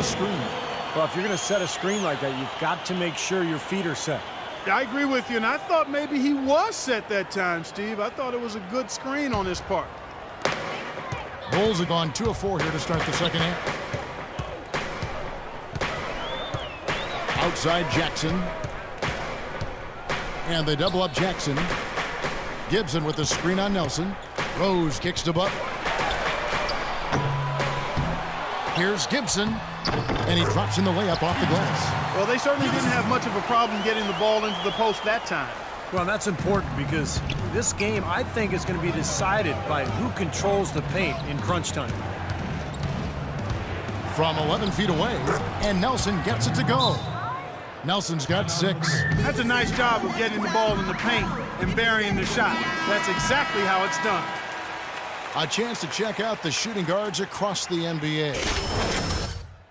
screen. Well, if you're going to set a screen like that, you've got to make sure your feet are set. I agree with you, and I thought maybe he was set that time, Steve. I thought it was a good screen on his part. Bulls have gone 2 of 4 here to start the second half. Outside Jackson. And they double up Jackson. Gibson with the screen on Nelson. Rose kicks to Butler. Here's Gibson. And he drops in the layup off the glass. Well, they certainly didn't have much of a problem getting the ball into the post that time. Well, that's important because this game, I think, is going to be decided by who controls the paint in crunch time. From 11 feet away, and Nelson gets it to go. Nelson's got 6. That's a nice job of getting the ball in the paint and burying the shot. That's exactly how it's done. A chance to check out the shooting guards across the NBA.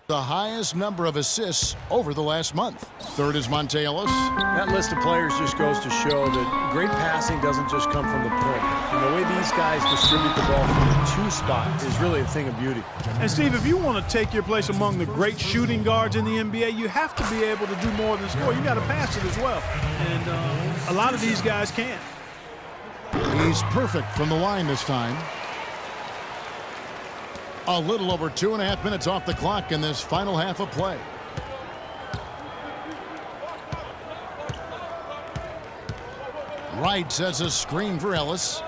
The highest number of assists over the last month. Third is Monte Ellis. That list of players just goes to show that great passing doesn't just come from the point. And the way these guys distribute the ball from the 2 spot is really a thing of beauty. And, Steve, if you want to take your place among the great shooting guards in the NBA, you have to be able to do more than score. You got to pass it as well. And a lot of these guys can. He's perfect from the line this time. A little over 2.5 minutes off the clock in this final half of play. Wright sets a screen for Ellis.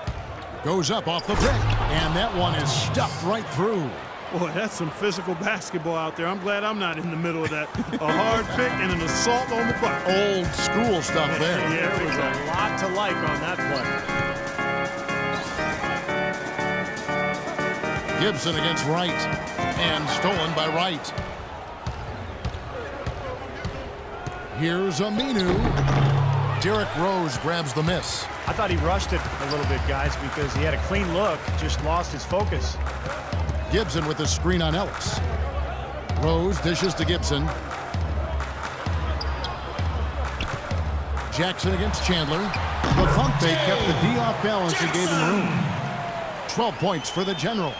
Goes up off the pick. And that one is stuffed right through. Boy, that's some physical basketball out there. I'm glad I'm not in the middle of that. A hard pick and an assault on the bucket. Old school stuff there. Yeah, there was a lot to like on that play. Gibson against Wright, and stolen by Wright. Here's Aminu. Derrick Rose grabs the miss. I thought he rushed it a little bit, guys, because he had a clean look, just lost his focus. Gibson with the screen on Ellis. Rose dishes to Gibson. Jackson against Chandler. Lafante kept the D off balance and gave him room. 12 points for the General.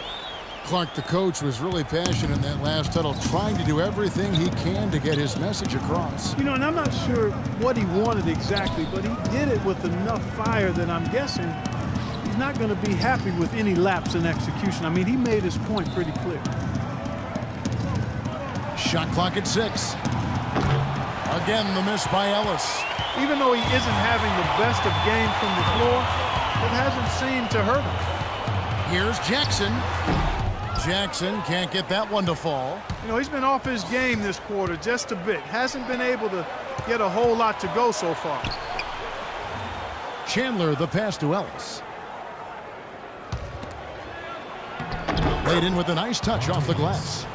Clark, the coach, was really passionate in that last huddle, trying to do everything he can to get his message across. You know, and I'm not sure what he wanted exactly, but he did it with enough fire that I'm guessing he's not going to be happy with any lapse in execution. I mean, he made his point pretty clear. Shot clock at 6. Again, the miss by Ellis. Even though he isn't having the best of games from the floor, it hasn't seemed to hurt him. Here's Jackson. Jackson can't get that one to fall. You know, he's been off his game this quarter just a bit. Hasn't been able to get a whole lot to go so far. Chandler, the pass to Ellis. Laid in with a nice touch off the glass.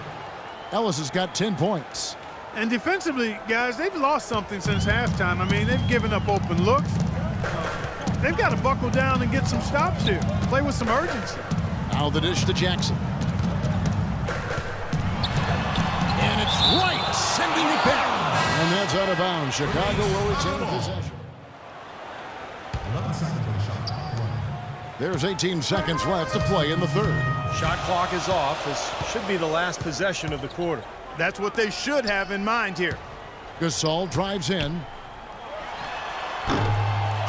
Ellis has got 10 points. And defensively, guys, they've lost something since halftime. I mean, they've given up open looks. They've got to buckle down and get some stops here. Play with some urgency. Now the dish to Jackson. And it's Wright sending it back. And that's out of bounds. Chicago will retain possession. There's 18 seconds left to play in the third. Shot clock is off. This should be the last possession of the quarter. That's what they should have in mind here. Gasol drives in.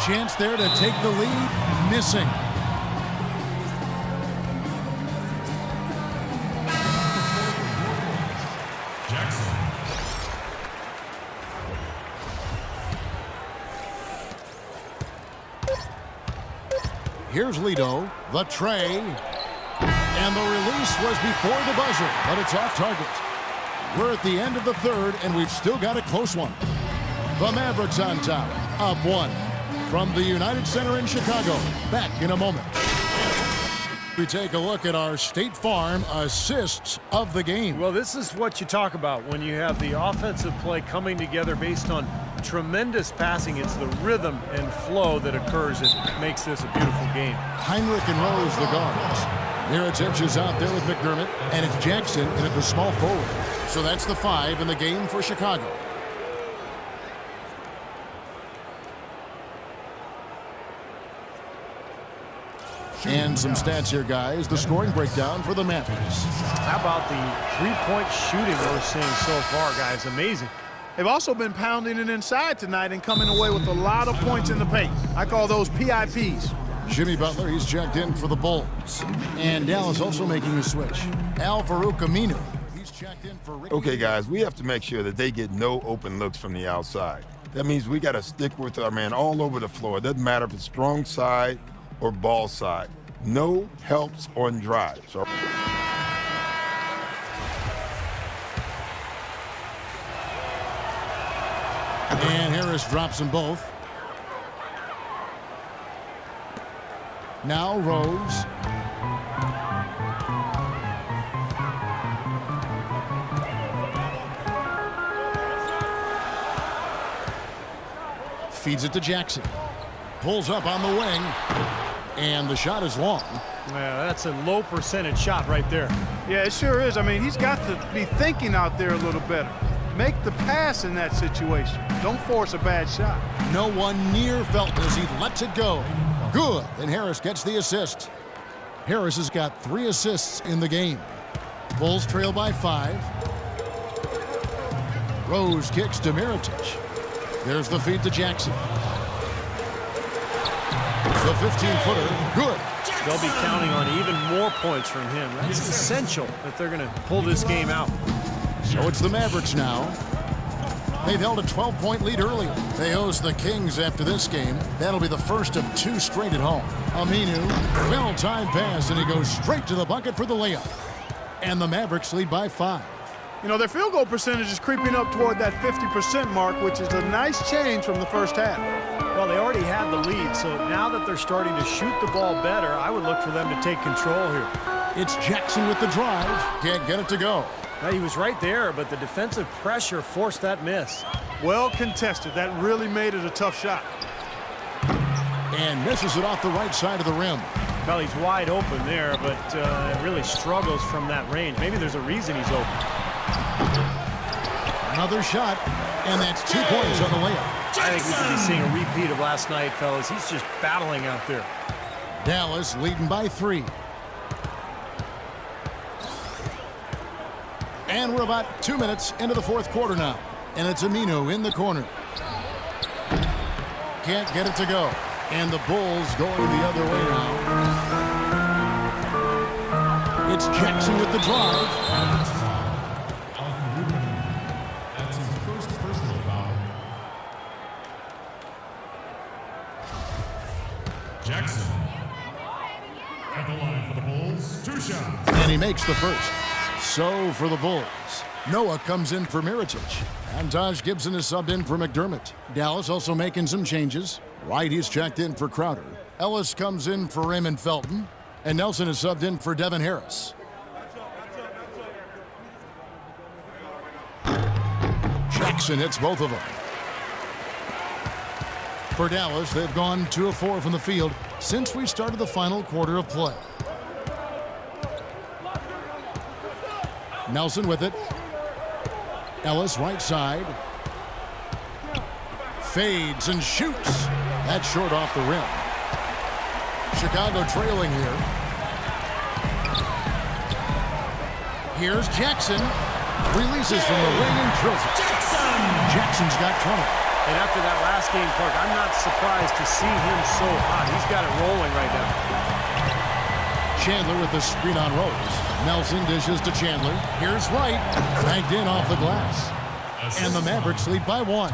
Chance there to take the lead. Missing. Here's Lido, the tray, and the release was before the buzzer, but it's off target. We're at the end of the third, and we've still got a close one. The Mavericks on top, up 1. From the United Center in Chicago, back in a moment. We take a look at our State Farm assists of the game. Well, this is what you talk about when you have the offensive play coming together based on tremendous passing. It's the rhythm and flow that occurs that makes this a beautiful game. Heinrich and Rose, the guards. Mirotic is out there with McDermott, and it's Jackson in at the small forward. So that's the 5 in the game for Chicago. And some stats here, guys. The scoring breakdown for the Mavericks. How about the three-point shooting we're seeing so far, guys? Amazing. They've also been pounding it inside tonight and coming away with a lot of points in the paint. I call those PIPs. Jimmy Butler, he's checked in for the Bulls. And Dallas also making a switch. Al-Farouq Aminu, he's checked in for Ricky. Okay, guys, we have to make sure that they get no open looks from the outside. That means we got to stick with our man all over the floor. It doesn't matter if it's strong side or ball side. No helps on drives. And Harris drops them both. Now Rose. Feeds it to Jackson. Pulls up on the wing. And the shot is long. Yeah, that's a low percentage shot right there. Yeah, it sure is. I mean, he's got to be thinking out there a little better. Make the pass in that situation. Don't force a bad shot. No one near Felton as he lets it go. Good, and Harris gets the assist. Harris has got 3 assists in the game. Bulls trail by 5. Rose kicks to Mirotic. There's the feed to Jackson. The 15-footer, good. They'll be counting on even more points from him. That's essential if they're going to pull this game out. So it's the Mavericks now. They've held a 12-point lead earlier. They host the Kings after this game. That'll be the first of 2 straight at home. Aminu, well-timed pass, and he goes straight to the bucket for the layup. And the Mavericks lead by 5. You know, their field goal percentage is creeping up toward that 50% mark, which is a nice change from the first half. Well, they already had the lead, so now that they're starting to shoot the ball better, I would look for them to take control here. It's Jackson with the drive. Can't get it to go. Now, he was right there, but the defensive pressure forced that miss. Well contested. That really made it a tough shot. And misses it off the right side of the rim. Well, he's wide open there, but really struggles from that range. Maybe there's a reason he's open. Another shot, and that's 2 points on the layup. I think we could be seeing a repeat of last night, fellas. He's just battling out there. Dallas leading by 3. And we're about 2 minutes into the 4th quarter now. And it's Aminu in the corner. Can't get it to go. And the Bulls going the other way now. It's Jackson with the drive. That's his first personal foul. Jackson at the line for the Bulls. 2 shots. And he makes the first. So for the Bulls, Noah comes in for Mirotic. And Taj Gibson is subbed in for McDermott. Dallas also making some changes. Wright, he's checked in for Crowder. Ellis comes in for Raymond Felton. And Nelson is subbed in for Devin Harris. Jackson hits both of them. For Dallas, they've gone 2 of 4 from the field since we started the final quarter of play. Nelson with it. Ellis right side. Fades and shoots. That's short off the rim. Chicago trailing here. Here's Jackson. Releases from the wing and drills it. Jackson's got 20. And after that last game, Clark, I'm not surprised to see him so hot. He's got it rolling right now. Chandler with the screen on Rose. Nelson dishes to Chandler. Here's Wright. Banked in off the glass. And the Mavericks lead by 1.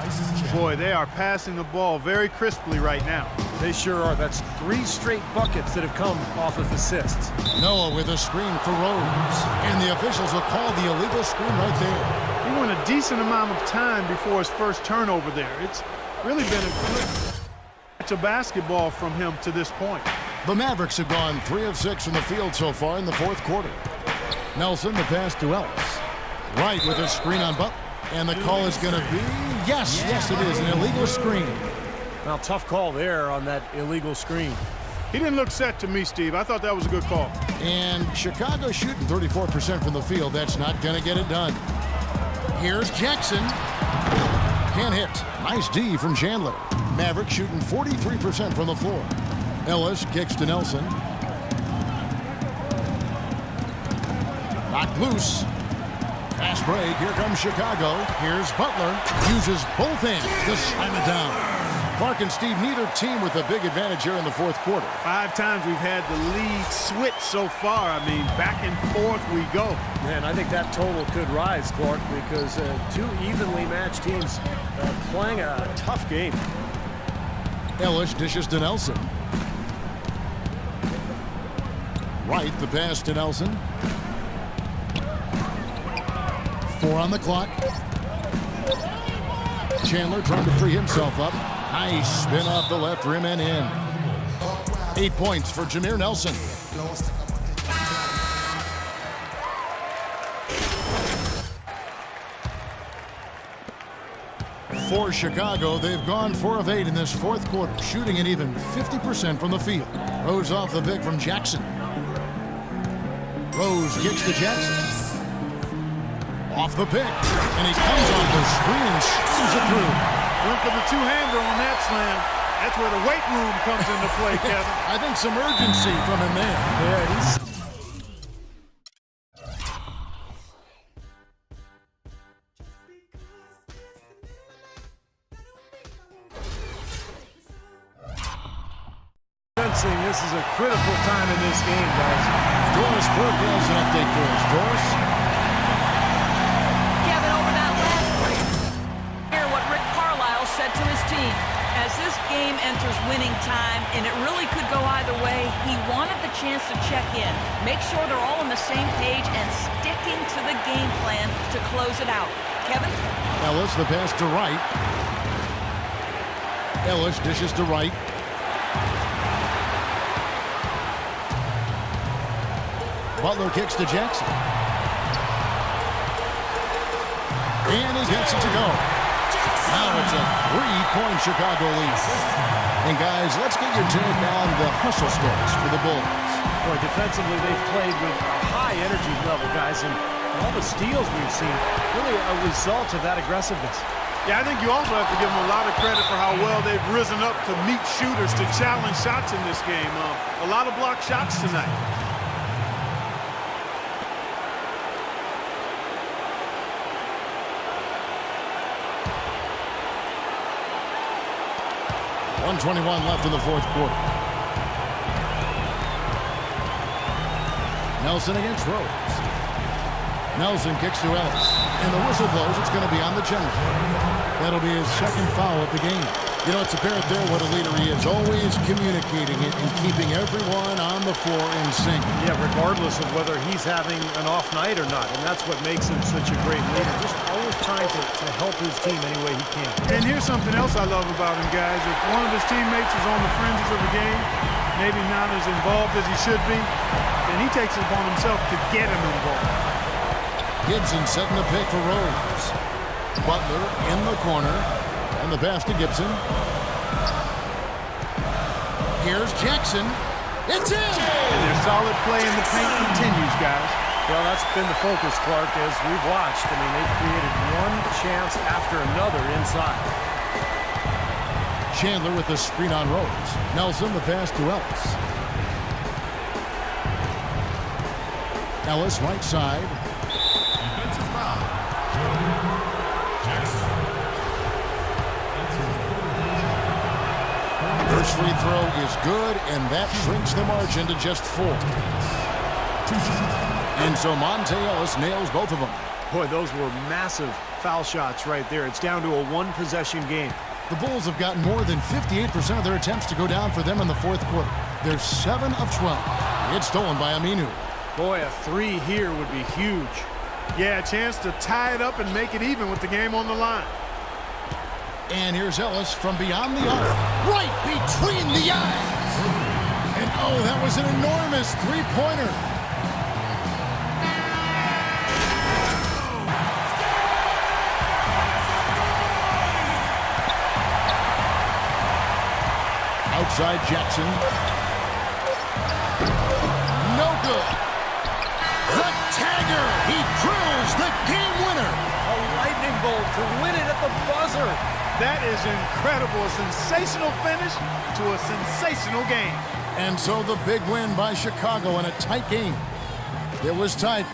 Boy, they are passing the ball very crisply right now. They sure are. That's 3 straight buckets that have come off of assists. Noah with a screen for Rose. And the officials will call the illegal screen right there. He went a decent amount of time before his first turnover there. It's really been a good match of basketball from him to this point. The Mavericks have gone 3 of 6 from the field so far in the 4th quarter. Nelson, the pass to Ellis. Wright with a screen on Butler. And the call is going to be, yes, it is, an illegal screen. Now, tough call there on that illegal screen. He didn't look set to me, Steve. I thought that was a good call. And Chicago shooting 34% from the field. That's not going to get it done. Here's Jackson. Can't hit. Nice D from Chandler. Maverick shooting 43% from the floor. Ellis kicks to Nelson. Knocked loose. Fast break. Here comes Chicago. Here's Butler. Uses both hands to slam it down. Clark and Steve, neither team with a big advantage here in the fourth quarter. 5 times we've had the lead switch so far. I mean, back and forth we go. Man, I think that total could rise, Clark, because two evenly matched teams playing a tough game. Ellis dishes to Nelson. Right, the pass to Nelson. 4 on the clock. Chandler trying to free himself up. Nice spin off the left rim and in. 8 points for Jameer Nelson. For Chicago, they've gone 4 of 8 in this fourth quarter, shooting an even 50% from the field. Rose off the pick from Jackson. Rose kicks to Jackson. Off the pick, and he comes off the screen and slams it through. Went for the two-hander on that slam. That's where the weight room comes into play, Kevin. I think some urgency from him there. Yeah, he's... This is a critical time in this game, guys. Doris Burke has an update for us. Doris? Kevin, over that last play, hear what Rick Carlisle said to his team. As this game enters winning time, and it really could go either way, he wanted the chance to check in, make sure they're all on the same page, and sticking to the game plan to close it out. Kevin? Ellis, the pass to Wright. Ellis dishes to Wright. Butler kicks to Jackson. And he gets it to go. Now it's a 3-point Chicago lead. And guys, let's get your take on the hustle stats for the Bulls. Boy, defensively, they've played with a high energy level, guys, and all the steals we've seen, really a result of that aggressiveness. Yeah, I think you also have to give them a lot of credit for how well they've risen up to meet shooters, to challenge shots in this game. A lot of blocked shots tonight. 1:21 left in the fourth quarter. Nelson against Rose. Nelson kicks to Ellis. And the whistle blows. It's going to be on the general. That'll be his second foul of the game. You know, it's apparent there what a leader he is. Always communicating it and keeping everyone on the floor in sync. Yeah, regardless of whether he's having an off night or not. And that's what makes him such a great leader. Just always trying to help his team any way he can. And here's something else I love about him, guys. If one of his teammates is on the fringes of the game, maybe not as involved as he should be, then he takes it upon himself to get him involved. Gibson setting the pick for Rose. Butler in the corner. And the pass to Gibson. Here's Jackson. It's in! And their solid play in the paint continues, guys. Well, that's been the focus, Clark, as we've watched. I mean, they've created one chance after another inside. Chandler with the screen on Rose. Nelson, the pass to Ellis. Ellis, right side. Defensive foul. Jackson. First free throw is good, and that shrinks the margin to just 4. And so Monte Ellis nails both of them. Boy, those were massive foul shots right there. It's down to a one-possession game. The Bulls have gotten more than 58% of their attempts to go down for them in the fourth quarter. They're 7 of 12. It's stolen by Aminu. Boy, a 3 here would be huge. Yeah, a chance to tie it up and make it even with the game on the line. And here's Ellis from beyond the arc. Right between the eyes. And oh, that was an enormous three-pointer. Outside Jackson. No good. The tagger. He drills the game winner. A lightning bolt to win it at the buzzer. That is incredible. A sensational finish to a sensational game. And so the big win by Chicago in a tight game. It was tight.